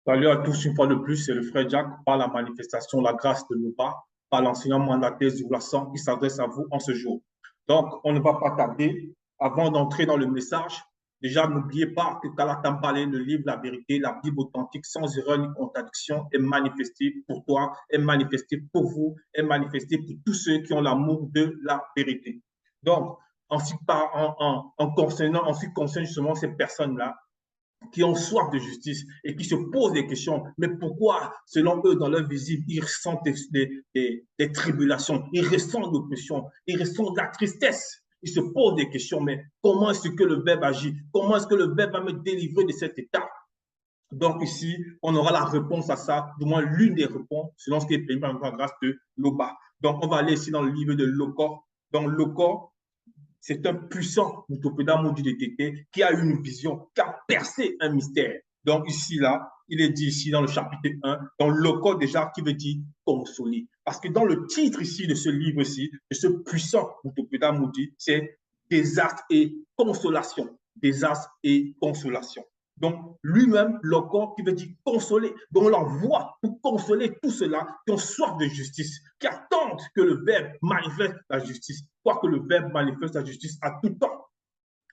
Salut à tous une fois de plus, c'est le frère Jack par la manifestation La Grâce de Loba, par l'enseignant mandataire Zoulassan qui s'adresse à vous en ce jour. Donc, on ne va pas tarder. Avant d'entrer dans le message, déjà n'oubliez pas que Kalatambale, le livre La Vérité, la Bible authentique, sans erreur ni contradiction, est manifesté pour toi, est manifesté pour vous, est manifesté pour tous ceux qui ont l'amour de la vérité. Donc, en ce qui concerne justement ces personnes-là, qui ont soif de justice et qui se posent des questions. Mais pourquoi, selon eux, dans leur visible, ils ressentent des tribulations, ils ressentent l'oppression, ils ressentent de la tristesse. Ils se posent des questions, mais comment est-ce que le Verbe agit? Comment est-ce que le Verbe va me délivrer de cet état? Donc ici, on aura la réponse à ça, du moins l'une des réponses, selon ce qui est permis par la grâce de Loba. Donc on va aller ici dans le livre de Locor. Dans Locor, c'est un puissant Mutopéda Modulé qui a eu une vision, qui a percé un mystère. Donc ici, là, il est dit ici dans le chapitre 1, dans le code déjà qui veut dire consoler. Parce que dans le titre ici de ce livre-ci, de ce puissant Mutopéda Moudi, c'est désastre et consolation. Désastre et consolation. Donc, lui-même, le corps qui veut dire consoler. Donc, on l'envoie pour consoler tous ceux-là qui ont soif de justice, qui attendent que le Verbe manifeste la justice, quoique le Verbe manifeste la justice à tout temps.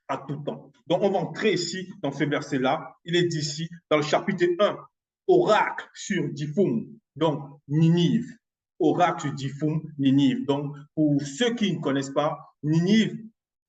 À tout temps. Donc, on va entrer ici dans ce verset-là. Il est dit ici, dans le chapitre 1, oracle sur Diphum, donc Ninive. Oracle sur Diphum, Ninive. Donc, pour ceux qui ne connaissent pas, Ninive,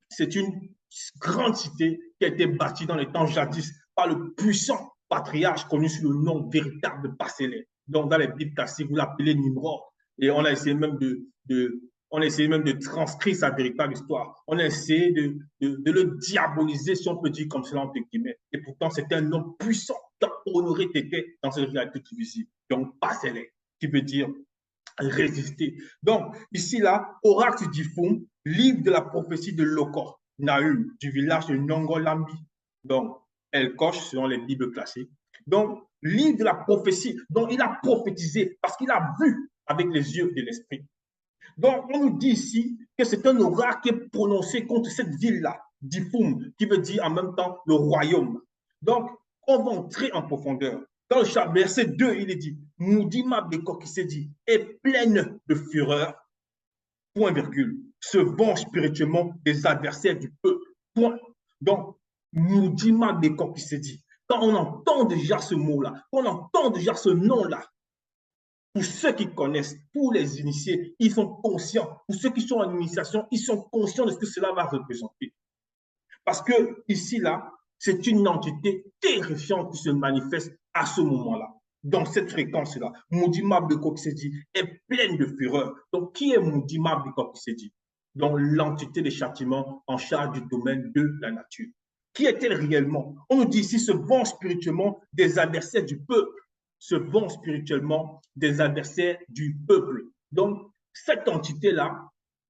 c'est une grande cité qui a été bâtie dans les temps jadis par le puissant patriarche connu sous le nom véritable de Pasélé. Donc, dans les Bibles classiques, vous l'appelez Nimrod. Et on a essayé même de transcrire sa véritable histoire. On a essayé de le diaboliser, si on peut dire comme cela, entre guillemets. Et pourtant, c'était un homme puissant qui a honoré Tété dans cette réalité visible. Donc, Pasélé, qui veut dire résister. Donc, ici, là, oracle du Fond, livre de la prophétie de Lokor, Nahum, du village de Nongolambi. Donc, elle coche selon les Bibles classiques. Donc, livre de la prophétie, dont il a prophétisé parce qu'il a vu avec les yeux de l'esprit. Donc, on nous dit ici que c'est un oracle qui est prononcé contre cette ville-là, Difum, qui veut dire en même temps le royaume. Donc, on va entrer en profondeur. Dans le verset 2, il est dit, Moudima Beko qui s'est dit, est pleine de fureur, point virgule, se venge spirituellement des adversaires du peuple, point. Donc, Moudima Beko qui s'est dit, quand on entend déjà ce mot-là, quand on entend déjà ce nom-là, pour ceux qui connaissent, pour les initiés, ils sont conscients. Pour ceux qui sont en initiation, ils sont conscients de ce que cela va représenter. Parce que ici, là, c'est une entité terrifiante qui se manifeste à ce moment-là, dans cette fréquence-là. Moudima Bekokisedi est pleine de fureur. Donc, qui est Moudima Bekokisedi? Donc, l'entité des châtiments en charge du domaine de la nature. Qui est-elle réellement? On nous dit ici ce vent spirituellement des adversaires du peuple, se vont spirituellement des adversaires du peuple. Donc, cette entité-là,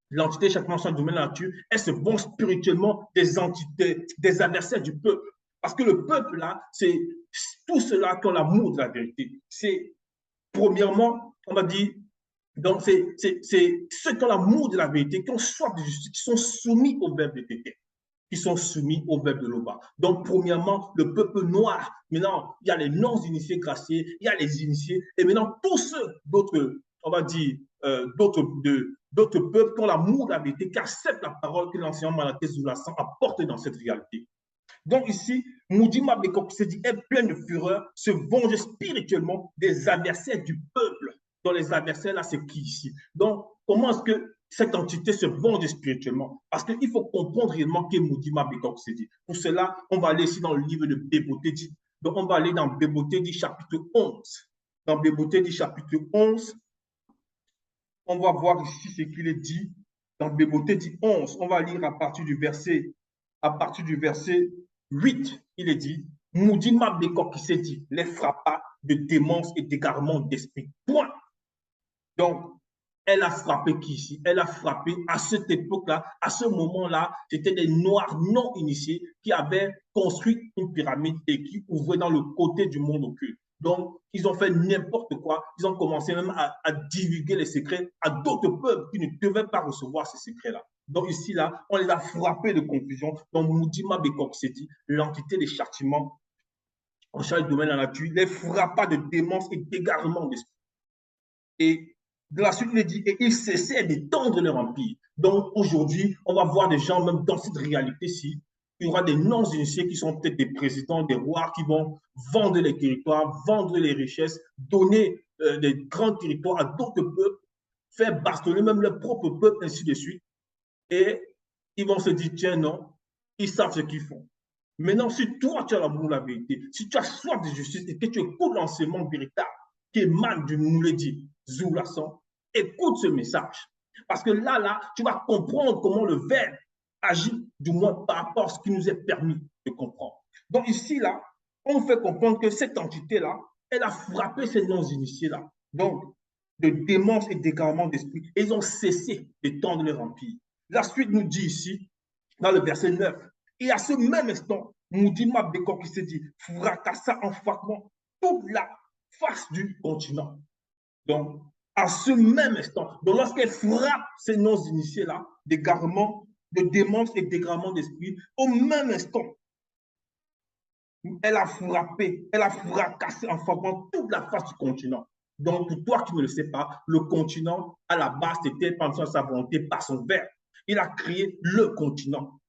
l'entité chacun son domaine de la nature, elle se vont spirituellement des entités, des adversaires du peuple. Parce que le peuple, là, c'est tout cela qui ont l'amour de la vérité. C'est, premièrement, on va dire, donc c'est ceux qui ont l'amour de la vérité, qui ont soif de justice, qui sont soumis au verbe de vérité, qui sont soumis au verbe de l'Oba. Donc, premièrement, le peuple noir. Maintenant, il y a les non-initiés graciés, il y a les initiés, et maintenant, tous ceux d'autres, on va dire, d'autres peuples qui ont l'amour de la vérité, qui acceptent la parole que l'enseignant Malaké Zoulassan apporte dans cette réalité. Donc ici, Moudima Bekok se dit est plein de fureur, se venge spirituellement des adversaires du peuple. Donc les adversaires là, c'est qui ici? Donc comment est-ce que cette entité se venge spirituellement? Parce qu'il faut comprendre réellement que Moudima Bekok se dit. Pour cela, on va aller ici dans le livre de Béboté dit. Donc on va aller dans Béboté dit chapitre 11. Dans Béboté dit chapitre 11, on va voir ici ce qu'il est dit. Dans Béboté dit 11, on va lire à partir du verset 8, il est dit, Moudima Bekok qui s'est dit, les frappa de démence et d'égarement d'esprit. Point. Donc, elle a frappé qui ici? Elle a frappé à cette époque-là, à ce moment-là, c'était des Noirs non initiés qui avaient construit une pyramide et qui ouvraient dans le côté du monde occulte. Donc, ils ont fait n'importe quoi. Ils ont commencé même à divulguer les secrets à d'autres peuples qui ne devaient pas recevoir ces secrets-là. Donc ici, là, on les a frappés de confusion. Donc, Moudima Bekok s'est dit, l'entité des châtiments en charge du domaine de la nature, les frappa de démence et d'égarement d'esprit. Et de la suite, il dit, et ils cessaient d'étendre leur empire. Donc aujourd'hui, on va voir des gens, même dans cette réalité-ci, il y aura des non-initiés qui sont peut-être des présidents, des rois qui vont vendre les territoires, vendre les richesses, donner des grands territoires à d'autres peuples, faire bastonner même leur propre peuple, ainsi de suite. Et ils vont se dire, tiens, non, ils savent ce qu'ils font. Maintenant, si toi, tu as l'amour de la vérité, si tu as soif de justice et que tu écoutes l'enseignement véritable qui émane du Mouledi Zoulasson, écoute ce message. Parce que là, tu vas comprendre comment le Verbe agit, du moins par rapport à ce qui nous est permis de comprendre. Donc ici, là, on fait comprendre que cette entité-là, elle a frappé ces non-initiés-là. Donc, de démence et d'égarement d'esprit. Et ils ont cessé d'étendre leur empire. La suite nous dit ici, dans le verset 9, et à ce même instant, Moudima Bekor qui se dit, fracassa en fragments toute la face du continent. Donc, à ce même instant, donc lorsqu'elle frappe ces non-initiés-là, d'égarement, de démence et d'égarement d'esprit, au même instant, elle a fracassé en fragments toute la face du continent. Donc, pour toi qui ne le sais pas, le continent, à la base, c'était par sa volonté, par son verbe. Il a créé le continent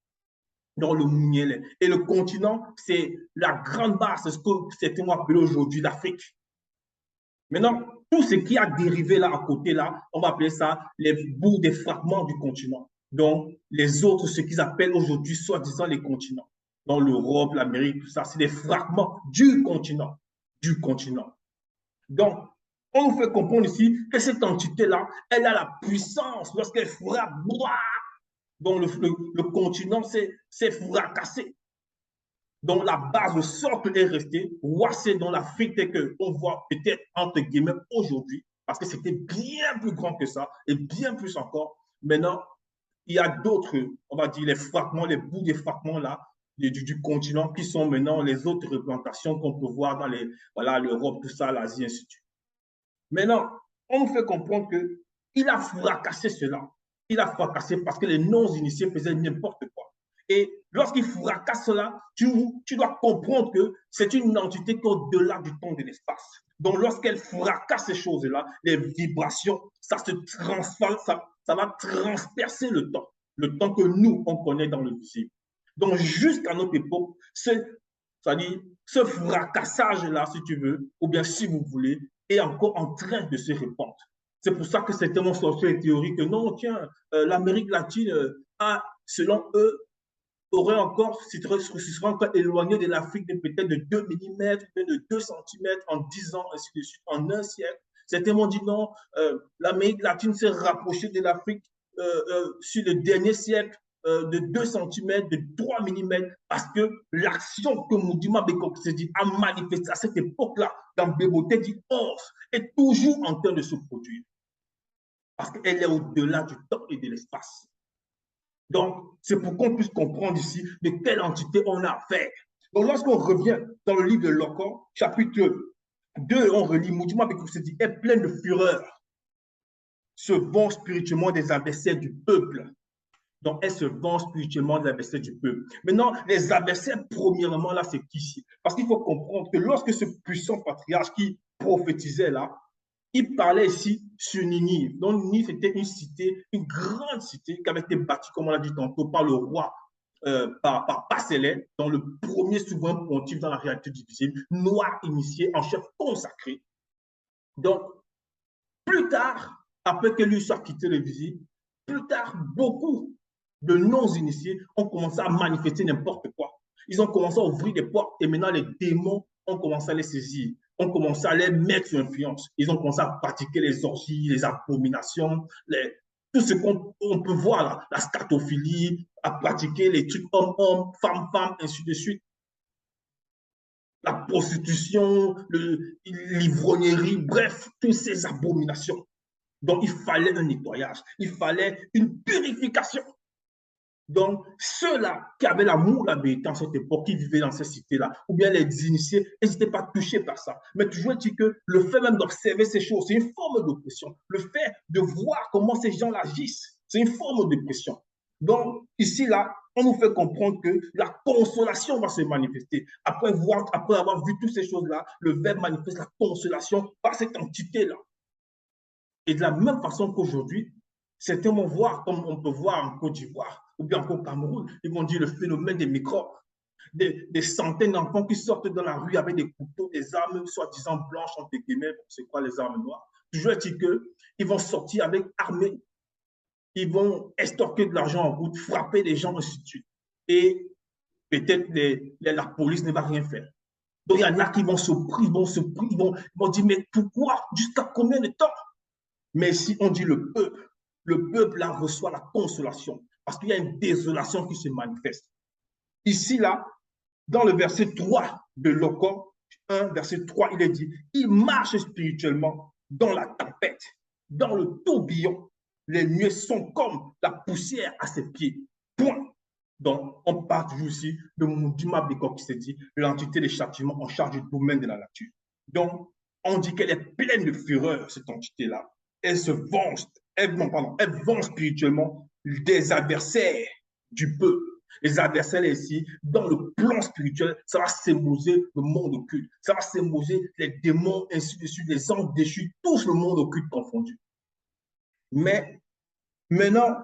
dans le Mounielé. Et le continent, c'est la grande base, c'est ce que certains vont appeler aujourd'hui l'Afrique. Maintenant, tout ce qui a dérivé là à côté, là, on va appeler ça les bouts des fragments du continent. Donc, les autres, ce qu'ils appellent aujourd'hui, soi-disant les continents. Dans l'Europe, l'Amérique, tout ça, c'est des fragments du continent. Du continent. Donc, on nous fait comprendre ici que cette entité-là, elle a la puissance lorsqu'elle frappe. Donc, le continent s'est fracassé. Donc, la base, le socle est resté. C'est dans l'Afrique qu'on voit peut-être entre guillemets aujourd'hui, parce que c'était bien plus grand que ça et bien plus encore. Maintenant, il y a d'autres, on va dire, les fragments, les bouts des fragments là, du continent qui sont maintenant les autres représentations qu'on peut voir dans voilà, l'Europe, tout ça, l'Asie, ainsi de suite. Maintenant, on nous fait comprendre qu'il a fracassé cela. Il a fracassé parce que les non-initiés faisaient n'importe quoi. Et lorsqu'il fracasse cela, tu dois comprendre que c'est une entité qui est au-delà du temps et de l'espace. Donc, lorsqu'elle fracasse ces choses-là, les vibrations, ça se transforme, ça va transpercer le temps que nous, on connaît dans le visible. Donc, jusqu'à notre époque, c'est-à-dire ce fracassage-là, si tu veux, ou bien si vous voulez, est encore en train de se répandre. C'est pour ça que certains ont sorti les théories que non, tiens, l'Amérique latine a, selon eux, serait encore éloigné de l'Afrique de peut-être de 2 mm, de 2 cm en 10 ans, ainsi de suite, en un siècle. Certains m'ont dit non, l'Amérique latine s'est rapprochée de l'Afrique sur le dernier siècle de 2 cm, de 3 mm, parce que l'action que Moudima Bekok a manifestée à cette époque-là dans Béboté dit 11 est toujours en train de se produire. Parce qu'elle est au-delà du temps et de l'espace. Donc, c'est pour qu'on puisse comprendre ici de quelle entité on a affaire. Donc, lorsqu'on revient dans le livre de Locor, chapitre 2, on relit Moudima Bekok se dit est plein de fureur, se venge spirituellement des adversaires du peuple. Donc, elle se venge spirituellement des adversaires du peuple. Maintenant, les adversaires, premièrement, là, c'est qui? Parce qu'il faut comprendre que lorsque ce puissant patriarche qui prophétisait là, il parlait ici sur Ninive. Donc, Ninive, c'était une cité, une grande cité qui avait été bâtie, comme on l'a dit tantôt, par le roi, par Passelé, dans le premier souverain pontife dans la réalité difficile, noir initié, en chef consacré. Donc, plus tard, après que lui soit quitté le visible, plus tard, beaucoup de non-initiés ont commencé à manifester n'importe quoi. Ils ont commencé à ouvrir des portes et maintenant les démons ont commencé à les saisir. On commencé à les mettre sous influence. Ils ont commencé à pratiquer les orgies, les abominations, tout ce qu'on peut voir là, la scatophilie, à pratiquer les trucs homme-homme, femme-femme, ainsi de suite. La prostitution, l'ivrognerie, bref, toutes ces abominations. Donc, il fallait un nettoyage, il fallait une purification. Donc, ceux-là qui avaient l'amour, la vérité en cette époque, qui vivaient dans ces cités-là, ou bien les initiés, ils n'étaient pas touchés par ça. Mais toujours dit que le fait même d'observer ces choses, c'est une forme d'oppression. Le fait de voir comment ces gens agissent, c'est une forme d'oppression. Donc, ici, là, on nous fait comprendre que la consolation va se manifester. Après avoir vu toutes ces choses-là, le Verbe manifeste la consolation par cette entité-là. Et de la même façon qu'aujourd'hui, certains vont voir, comme on peut voir en Côte d'Ivoire ou bien au Cameroun, ils vont dire le phénomène des microbes. Des centaines d'enfants qui sortent dans la rue avec des couteaux, des armes soi-disant blanches, entre guillemets, c'est quoi les armes noires? Toujours est-il qu'ils vont sortir avec armés, ils vont extorquer de l'argent en route, frapper les gens, ainsi de suite. Et peut-être la police ne va rien faire. Donc il y en a qui vont se priver, ils vont dire, mais pourquoi? Jusqu'à combien de temps? Mais si on dit le peuple là reçoit la consolation, parce qu'il y a une désolation qui se manifeste. Ici, là, dans le verset 3 de Locor 1, verset 3, il est dit, il marche spirituellement dans la tempête, dans le tourbillon. Les nuées sont comme la poussière à ses pieds. Point. Donc, on parle toujours ici de Moudiма Bekor qui s'est dit, l'entité des châtiments en charge du domaine de la nature. Donc, on dit qu'elle est pleine de fureur, cette entité-là. Elle se venge, elle venge spirituellement des adversaires du peuple. Les adversaires ici, dans le plan spirituel, ça va symboliser le monde occulte. Ça va symboliser les démons, ainsi de suite, les anges déchus, tout le monde occulte confondu. Mais maintenant,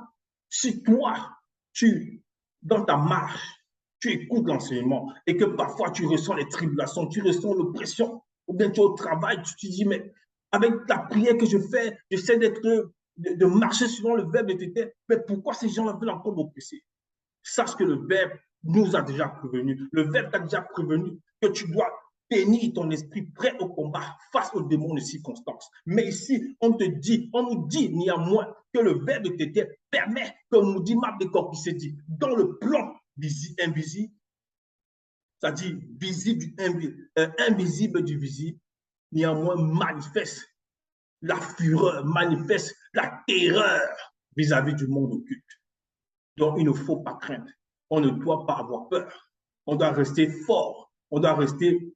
si toi, dans ta marche, tu écoutes l'enseignement et que parfois tu ressens les tribulations, tu ressens l'oppression, ou bien tu es au travail, tu te dis, mais avec la prière que je fais, j'essaie de marcher selon le verbe de Tété, mais pourquoi ces gens-là veulent encore m'oppresser? Sache que le Verbe nous a déjà prévenu. Le Verbe t'a déjà prévenu que tu dois tenir ton esprit prêt au combat face aux démons de circonstances. Mais ici, on nous dit néanmoins que le Verbe de Tété permet, comme nous dit Marc Descorps qui s'est dit, dans le plan invisible, c'est-à-dire invisible du visible, néanmoins manifeste la fureur, manifeste la terreur vis-à-vis du monde occulte. Donc, il ne faut pas craindre. On ne doit pas avoir peur. On doit rester fort. On doit rester,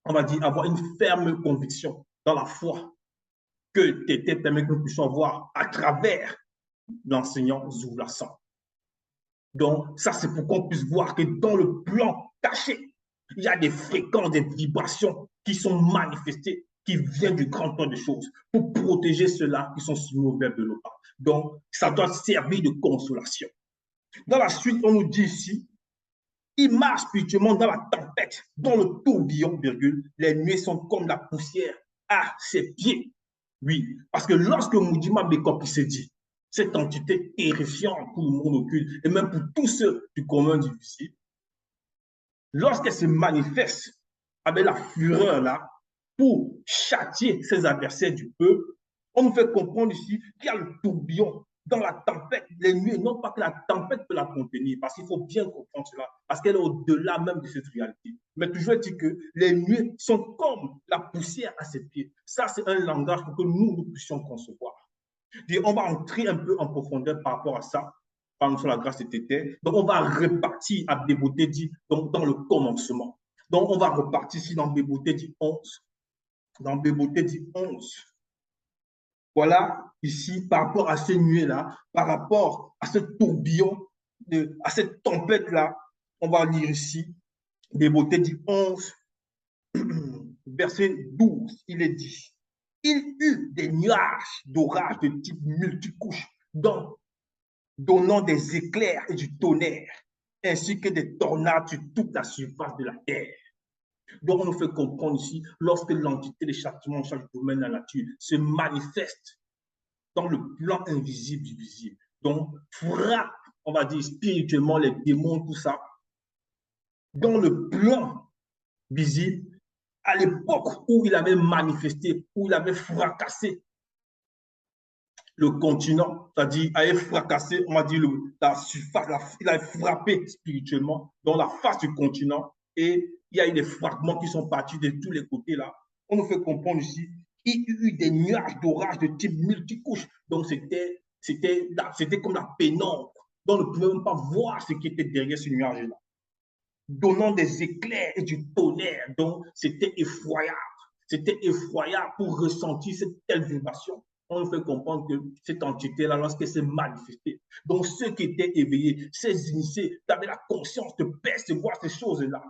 on va dire, avoir une ferme conviction dans la foi que Tété permet que nous puissions voir à travers l'enseignant Zoulassan. Donc, ça, c'est pour qu'on puisse voir que dans le plan caché, il y a des fréquences, des vibrations qui sont manifestées, qui viennent du grand temps des choses, pour protéger ceux-là qui sont soumis au verbe de l'OPA. Donc, ça doit servir de consolation. Dans la suite, on nous dit ici, il marche spirituellement dans la tempête, dans le tourbillon, virgule, les nuées sont comme la poussière à ses pieds. Oui, parce que lorsque Moudiма Bekor qui s'est dit, cette entité terrifiante pour le monde occulte, et même pour tous ceux du commun du visible, lorsqu'elle se manifeste avec la fureur là, pour châtier ses adversaires du peuple, on nous fait comprendre ici qu'il y a le tourbillon dans la tempête, les nuées, non pas que la tempête peut la contenir, parce qu'il faut bien comprendre cela, parce qu'elle est au-delà même de cette réalité. Mais toujours dit que les nuées sont comme la poussière à ses pieds. Ça, c'est un langage pour que nous puissions concevoir. Et on va entrer un peu en profondeur par rapport à ça, par exemple sur la grâce de Tété. Donc, on va repartir à Bébouté dit, donc dans le commencement. Donc, on va repartir ici dans Bébouté dit 11. Dans Bébouté dit 11. Voilà, ici, par rapport à ces nuées-là, par rapport à ce tourbillon, à cette tempête-là, on va lire ici, Bébouté dit 11, verset 12, il est dit, il eut des nuages d'orage de type multicouche, donnant des éclairs et du tonnerre, ainsi que des tornades sur toute la surface de la terre. Donc, on nous fait comprendre ici, lorsque l'entité des châtiments en charge du domaine de la nature se manifeste dans le plan invisible du visible, donc frappe, on va dire spirituellement, les démons, tout ça, dans le plan visible, à l'époque où il avait manifesté, où il avait fracassé le continent, c'est-à-dire avait fracassé, on va dire, la surface, il a frappé spirituellement dans la face du continent et il y a eu des fragments qui sont partis de tous les côtés là. On nous fait comprendre ici, il y a eu des nuages d'orage de type multicouche. Donc c'était comme la pénombre. Donc on ne pouvait même pas voir ce qui était derrière ce nuage-là. Donnant des éclairs et du tonnerre. Donc c'était effroyable. C'était effroyable pour ressentir cette telle vibration. on nous fait comprendre que cette entité-là, lorsqu'elle s'est manifestée, donc ceux qui étaient éveillés, ces initiés, qui avaient la conscience de percevoir ces choses-là,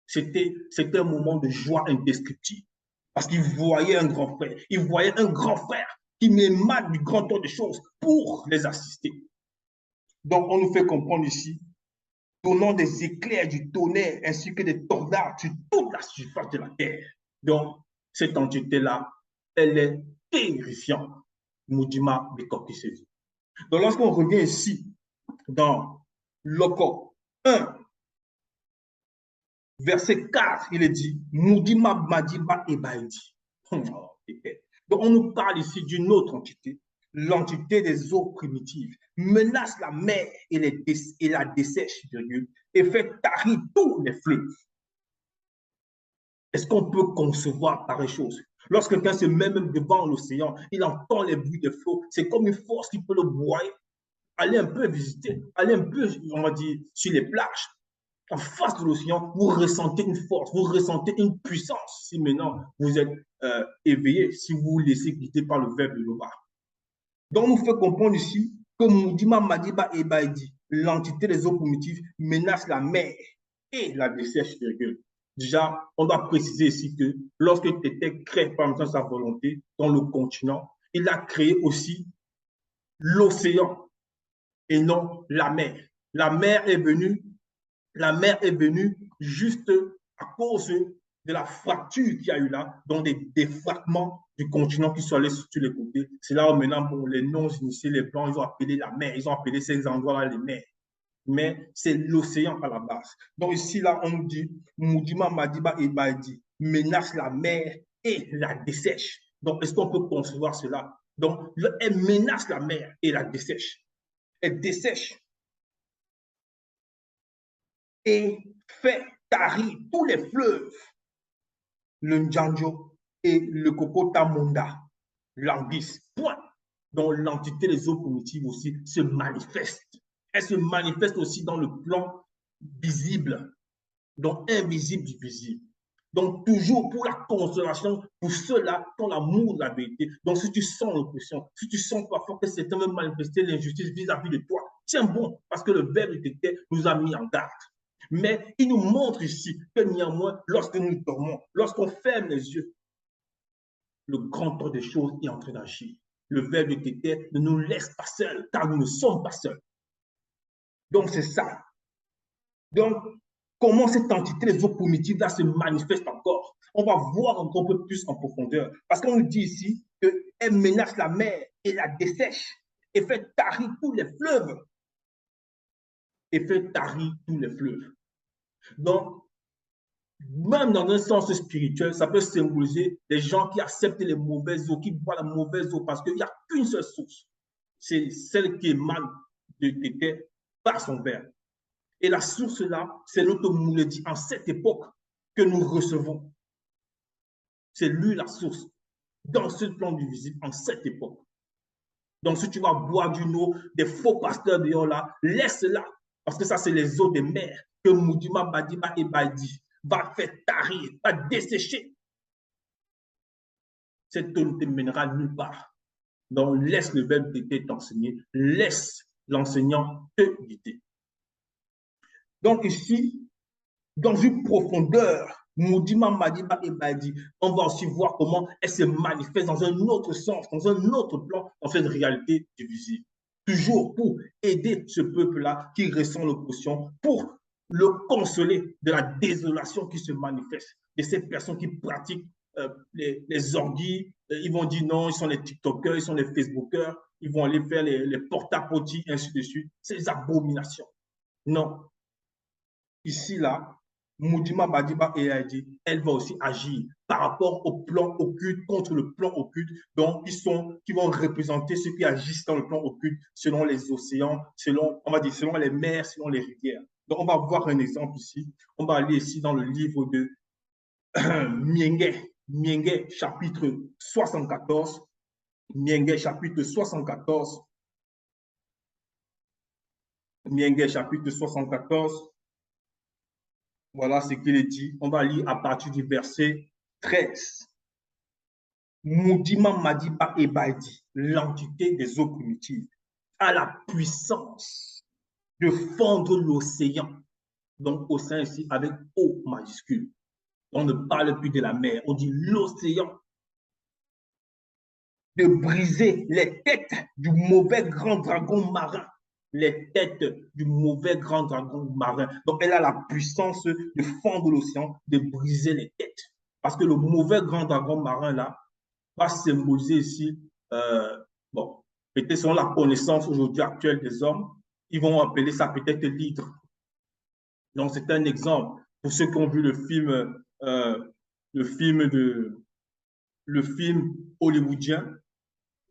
c'était un moment de joie indescriptible. Parce qu'ils voyaient un grand frère, ils voyaient un grand frère qui émane du grand temps des choses pour les assister. Donc, on nous fait comprendre ici, donnant des éclairs du tonnerre ainsi que des tornades sur toute la surface de la terre. Donc, cette entité-là, elle est terrifiante. Mudima Bekokisezi. Donc, lorsqu'on revient ici, dans Loko 1, verset 4, il est dit, Mudima Madiba Ebaidi. Donc, on nous parle ici d'une autre entité, l'entité des eaux primitives, menace la mer et la dessèche, virgule, et fait tarir tous les fleuves. Est-ce qu'on peut concevoir pareille chose? Lorsque quelqu'un se met même devant l'océan, il entend les bruits des flots, c'est comme une force qui peut le broyer. Allez un peu visiter, allez un peu, on va dire, sur les plages. En face de l'océan, vous ressentez une force, vous ressentez une puissance. Si maintenant vous êtes éveillé, si vous vous laissez guider par le verbe de Loba. Donc, on nous fait comprendre ici que Mudima Madiba Ebaidi, l'entité des eaux primitives, menace la mer et la dessèche, virgule. Déjà, on doit préciser ici que lorsque Tété crée par exemple sa volonté dans le continent, il a créé aussi l'océan et non la mer. La mer est venue juste à cause de la fracture qu'il y a eu là, dans des fragments du continent qui sont allés sur les côtés. C'est là où maintenant, pour les non-initiés, les Blancs, ils ont appelé la mer, ils ont appelé ces endroits-là les mers. Mais c'est l'océan à la base. Donc ici, là, on nous dit, Mudima Madiba Ebaidi menace la mer et la dessèche. Donc, est-ce qu'on peut concevoir cela? Donc, elle menace la mer et la dessèche. Elle dessèche et fait tarir tous les fleuves, le Ndjanjo et le Kokotamunda, l'Anguisse, point. Donc l'entité des eaux primitives aussi se manifeste. Elle se manifeste aussi dans le plan visible, donc invisible du visible. Donc toujours pour la consolation, pour ceux-là qui ont l'amour de la vérité. Donc si tu sens l'oppression, si tu sens parfois que certains veulent manifester l'injustice vis-à-vis de toi, tiens bon, parce que le Verbe était nous a mis en garde. Mais il nous montre ici que néanmoins, lorsque nous dormons, lorsqu'on ferme les yeux, le grand temps des choses est en train d'agir. Le Verbe était ne nous laisse pas seuls, car nous ne sommes pas seuls. Donc c'est ça. Donc, comment cette entité des eaux primitives-là se manifeste encore? On va voir encore un peu plus en profondeur. Parce qu'on nous dit ici qu'elle menace la mer et la dessèche et fait tarir tous les fleuves. Et fait tarir tous les fleuves. Donc, même dans un sens spirituel, ça peut symboliser les gens qui acceptent les mauvaises eaux, qui boivent la mauvaise eau parce qu'il n'y a qu'une seule source. C'est celle qui émane de Tété par son Verbe. Et la source-là, c'est notre Mouledi en cette époque que nous recevons. C'est lui la source dans ce plan du visible en cette époque. Donc, si tu vas boire d'une eau, des faux pasteurs dehors là, laisse-la. Parce que ça, c'est les eaux des mers que Mudima Badiba et Badi va faire tarir, va dessécher. Cette eau ne te mènera nulle part. Donc, laisse le verbe t'enseigner, laisse l'enseignant te guider. Donc, ici, dans une profondeur, Mudima Madiba et Badi, on va aussi voir comment elle se manifeste dans un autre sens, dans un autre plan, dans cette réalité divisible. Toujours pour aider ce peuple-là qui ressent l'oppression, pour le consoler de la désolation qui se manifeste, de ces personnes qui pratiquent les orgies. Ils vont dire non, ils sont les TikTokers, ils sont les Facebookers, ils vont aller faire les porte-à-porte, ainsi de suite. Ces abominations. Non. Ici, là, Mudima Badiba et Aidi, elle va aussi agir par rapport au plan occulte, contre le plan occulte, donc qui vont représenter ceux qui agissent dans le plan occulte selon les océans, selon, on va dire, selon les mers, selon les rivières. Donc, on va voir un exemple ici. On va aller ici dans le livre de Mienge, chapitre 74. Mienge, chapitre 74. Mienge, chapitre 74. Voilà ce qu'il est dit. On va lire à partir du verset 13. Mudima Madiba Ebaidi. l'entité des eaux primitives, a la puissance de fondre l'océan. Donc, océan ici avec O majuscule. On ne parle plus de la mer, on dit l'océan. De briser les têtes du mauvais grand dragon marin. Les têtes du mauvais grand dragon marin. Donc, elle a la puissance de fondre l'océan, de briser les têtes. Parce que le mauvais grand dragon marin, là, va symboliser ici, bon, peut-être selon la connaissance aujourd'hui actuelle des hommes, ils vont appeler ça peut-être l'hydre. Donc, c'est un exemple. Pour ceux qui ont vu le film hollywoodien,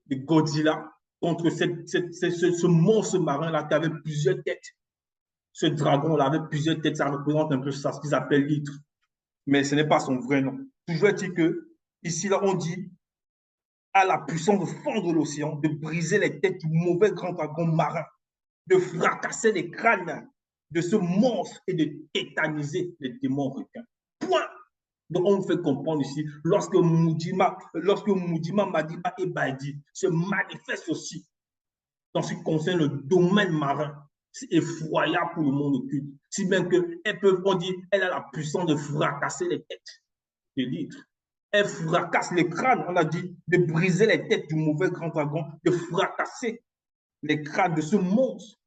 de Godzilla contre ce monstre marin-là qui avait plusieurs têtes. Ce dragon-là avait plusieurs têtes, ça représente un peu ça, ce qu'ils appellent l'hydre. Mais ce n'est pas son vrai nom. Toujours est-il que, ici, là, on dit à la puissance de fondre l'océan, de briser les têtes du mauvais grand dragon marin, de fracasser les crânes de ce monstre et de tétaniser les démons requins. Point. Donc, on me fait comprendre ici, lorsque Mudima Madiba et Baidi se manifeste aussi dans ce qui concerne le domaine marin, c'est effroyable pour le monde occulte. Si bien qu'elle peut, on dit, elle a la puissance de fracasser les têtes de l'hydre. Elle fracasse les crânes, on a dit, de briser les têtes du mauvais grand dragon, de fracasser les crânes de ce monstre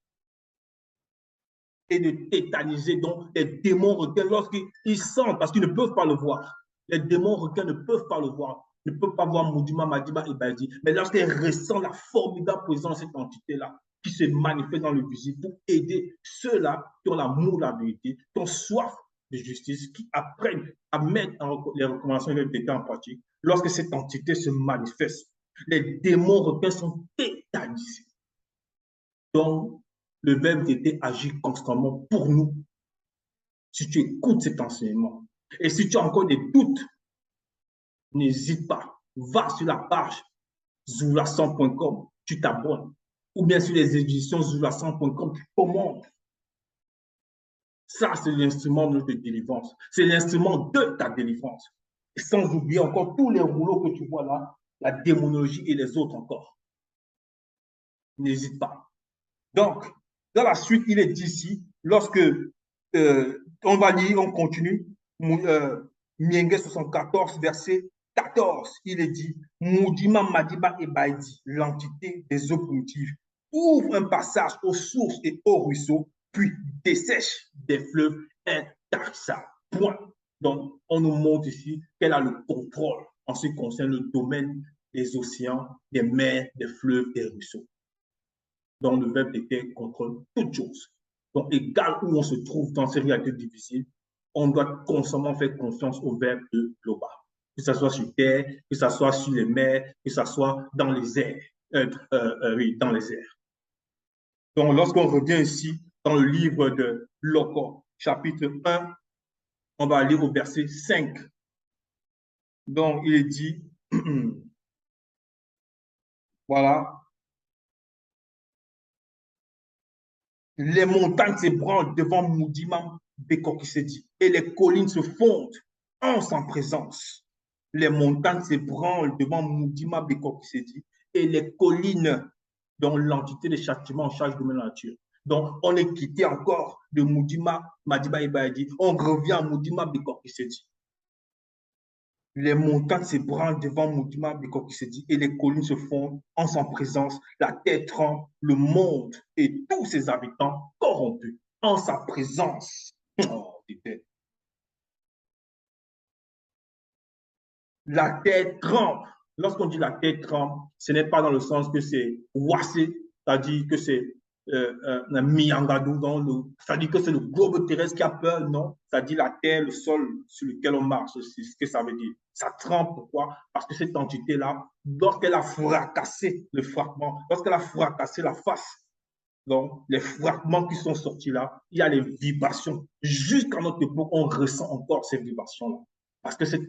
et de tétaniser donc les démons requins lorsqu'ils sentent, parce qu'ils ne peuvent pas le voir. Les démons requins ne peuvent pas le voir, ne peuvent pas voir Mudima, Madiba et Badi. Mais lorsqu'ils ressentent la formidable présence de cette entité-là, qui se manifeste dans le visible pour aider ceux-là qui ont l'amour de la vérité, qui ont soif de justice, qui apprennent à mettre les recommandations de l'État en pratique, lorsque cette entité se manifeste, les démons requins sont tétanisés. Donc, le verbe d'été agit constamment pour nous. Si tu écoutes cet enseignement et si tu as encore des doutes, n'hésite pas. Va sur la page zoulasan.com, tu t'abonnes. Ou bien sur les éditions zoulasan.com, tu commandes. Ça, c'est l'instrument de notre délivrance. C'est l'instrument de ta délivrance. Et sans oublier encore tous les rouleaux que tu vois là, la démonologie et les autres encore. N'hésite pas. Donc, dans la suite, il est dit ici, lorsque on va lire, on continue, Mienge 74, verset 14, il est dit, Mudima Madiba et Baidi, l'entité des eaux primitives, ouvre un passage aux sources et aux ruisseaux, puis dessèche des fleuves Tarsa. Point. Donc, on nous montre ici qu'elle a le contrôle en ce qui concerne le domaine des océans, des mers, des fleuves, des ruisseaux. Donc, le verbe d'été contrôle toutes choses. Donc, égal où on se trouve dans ces réalités difficiles, on doit constamment faire confiance au verbe de Loba. Que ce soit sur terre, que ce soit sur les mers, que ce soit dans les airs. Oui, dans les airs. Donc, lorsqu'on revient ici dans le livre de Loko, chapitre 1, on va lire au verset 5. Donc, il est dit, voilà, les montagnes s'ébranlent devant Mudima Bekokisedi et les collines se fondent en sa présence. Les montagnes s'ébranlent devant Mudima Bekokisedi et les collines dont l'entité de châtiment en charge de la nature. Donc, on est quitté encore de Mudima Madiba Ibaidi. On revient à Mudima Bekokisedi. Les montagnes s'ébranlent devant Mudima Bekokisedi et les collines se fondent en sa présence. La terre tremble, le monde et tous ses habitants corrompus en sa présence. Oh, la terre tremble. Lorsqu'on dit la terre tremble, ce n'est pas dans le sens que c'est ouassé, c'est-à-dire que c'est un miangadou, c'est-à-dire que c'est le globe terrestre qui a peur, non. C'est-à-dire la terre, le sol sur lequel on marche, c'est ce que ça veut dire. Ça tremble, pourquoi? Parce que cette entité-là, lorsqu'elle a fracassé le fragment, lorsqu'elle a fracassé la face, donc les fragments qui sont sortis là, il y a les vibrations. Jusqu'à notre époque, on ressent encore ces vibrations-là. Parce que cette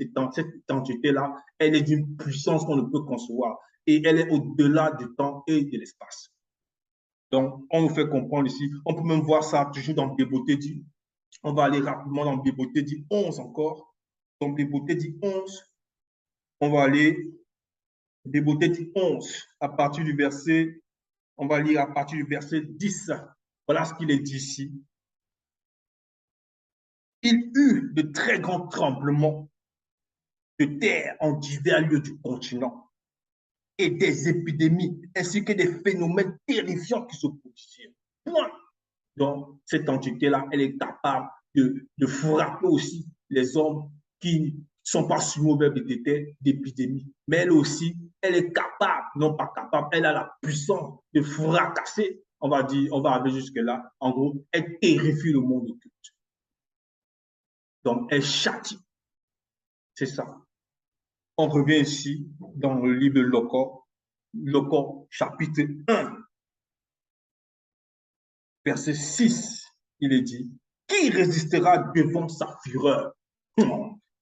entité-là, elle est d'une puissance qu'on ne peut concevoir. Et elle est au-delà du temps et de l'espace. Donc, on nous fait comprendre ici. On peut même voir ça toujours dans Béboté dit. On va aller rapidement dans Béboté dit 11 encore. Dans Béboté dit 11, on va aller Déboté dit 11, à partir du verset, on va lire à partir du verset 10. Voilà ce qu'il est dit ici. Il eut de très grands tremblements de terre en divers lieux du continent et des épidémies ainsi que des phénomènes terrifiants qui se produisirent. Point. Donc, cette entité-là, elle est capable de frapper aussi les hommes qui ne sont pas soumis d'épidémie. Mais elle aussi, elle est capable, non pas capable, elle a la puissance de fracasser, on va dire, on va arriver jusque-là. En gros, elle terrifie le monde occulte. Donc, elle châtie. C'est ça. On revient ici dans le livre de Locor, chapitre 1, verset 6. Il est dit, qui résistera devant sa fureur?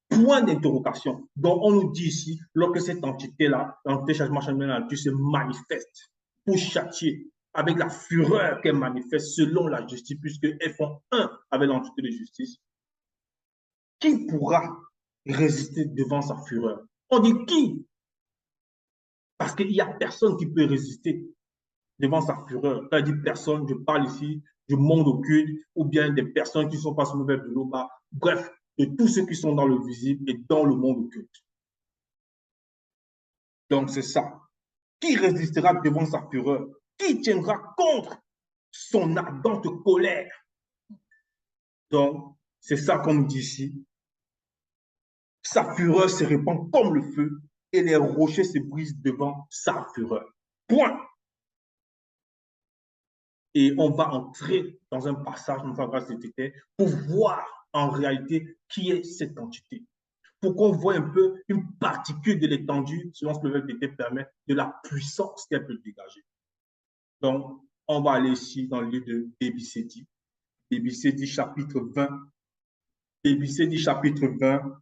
Point d'interrogation. Donc, on nous dit ici, lorsque cette entité-là, l'entité changement de la nature, se manifeste pour châtier avec la fureur qu'elle manifeste selon la justice, puisqu'elles font un avec l'entité de justice, qui pourra résister devant sa fureur? On dit qui? Parce qu'il n'y a personne qui peut résister devant sa fureur. Quand je dis personne, je parle ici du monde occulte ou bien des personnes qui ne sont pas sous le de l'eau, bref, de tous ceux qui sont dans le visible et dans le monde occulte. Donc, c'est ça. Qui résistera devant sa fureur? Qui tiendra contre son ardente colère? Donc, c'est ça qu'on dit ici. Sa fureur se répand comme le feu et les rochers se brisent devant sa fureur. Point. Et on va entrer dans un passage pour voir en réalité qui est cette entité. Pour qu'on voit un peu une particule de l'étendue, selon ce que le d'été permet, de la puissance qu'elle peut dégager. Donc, on va aller ici dans le livre de Débicédi. Débicédi chapitre 20. Débicédi chapitre 20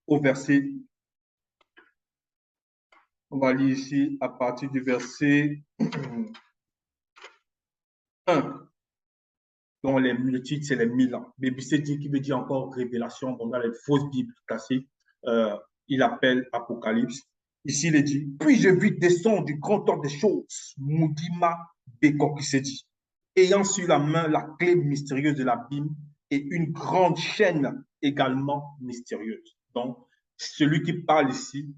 au verset. On va lire ici à partir du verset 1. dont le titre, c'est les 1000 ans. Débicédi qui veut dire encore révélation, donc dans les fausses Bibles classiques, il appelle Apocalypse. Ici, il est dit, puis je vis descendre du grand ordre des choses, Moudima Bekokisedi, ayant sur la main la clé mystérieuse de l'abîme et une grande chaîne également mystérieuse. Donc, celui qui parle ici,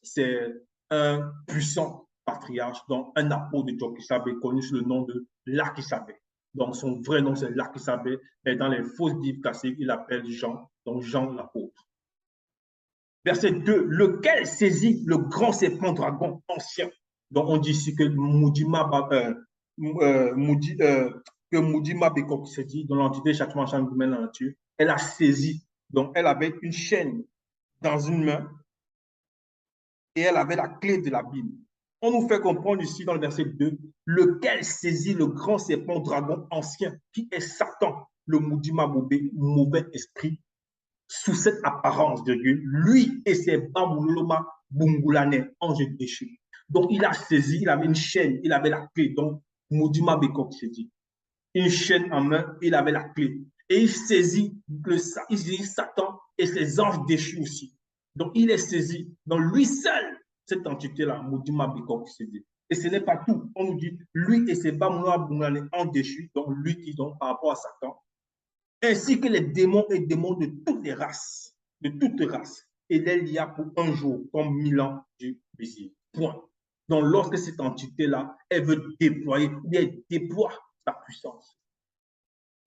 c'est un puissant patriarche, donc un apôtre de Jokisabé, connu sous le nom de Lakisabé. Donc, son vrai nom, c'est Lakisabé, et dans les fausses Bibles classiques, il appelle Jean, donc Jean l'apôtre. Verset 2, lequel saisit le grand serpent dragon ancien. Donc, on dit ici que Moudima Bekok s'est dit, dans l'entité châtiment de la nature, elle a saisi. Donc, elle avait une chaîne dans une main et elle avait la clé de l'abîme. On nous fait comprendre ici dans le verset 2, lequel saisit le grand serpent dragon ancien, qui est Satan, le Moudima mauvais esprit, sous cette apparence de Dieu, lui et ses Bamuloma Bungulane, anges déchus. Donc, il a saisi, il avait une chaîne, il avait la clé. Donc, Moudima Bekok s'est dit, une chaîne en main, il avait la clé. Et il saisit Satan et ses anges déchus aussi. Donc, il est saisi. Donc, lui seul, cette entité-là, Moudima Bekok s'est dit. Et ce n'est pas tout. On nous dit, lui et ses Bamuloma Bungulane, anges déchus, donc lui qui, donc, par rapport à Satan, ainsi que les démons et démons de toutes les races, de toutes les races. Et il y a pour un jour comme 1000 ans du visible. Point. Donc, lorsque cette entité-là, elle veut déployer, ou bien elle déploie sa puissance,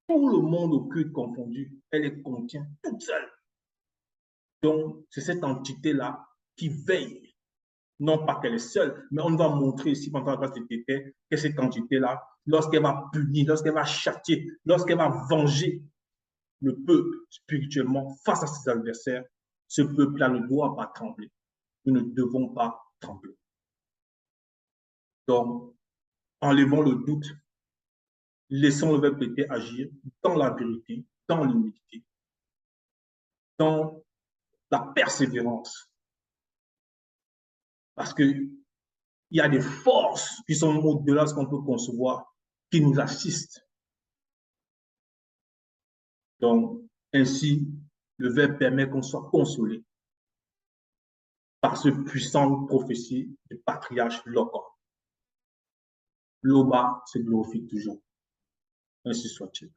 tout le monde occulte confondu, elle les contient toute seule. Donc, c'est cette entité-là qui veille. Non pas qu'elle est seule, mais on va montrer ici pendant la classe que cette entité-là, lorsqu'elle va punir, lorsqu'elle va châtier, lorsqu'elle va venger le peuple spirituellement face à ses adversaires, ce peuple-là ne doit pas trembler. Nous ne devons pas trembler. Donc, enlevons le doute, laissons le verbe pété agir dans la vérité, dans l'humilité, dans la persévérance. Parce qu'il y a des forces qui sont au-delà de ce qu'on peut concevoir, qui nous assistent. Donc, ainsi, le verbe permet qu'on soit consolé. par ce puissante prophétie du patriarche Locan. L'Oba se glorifie toujours. Ainsi soit-il.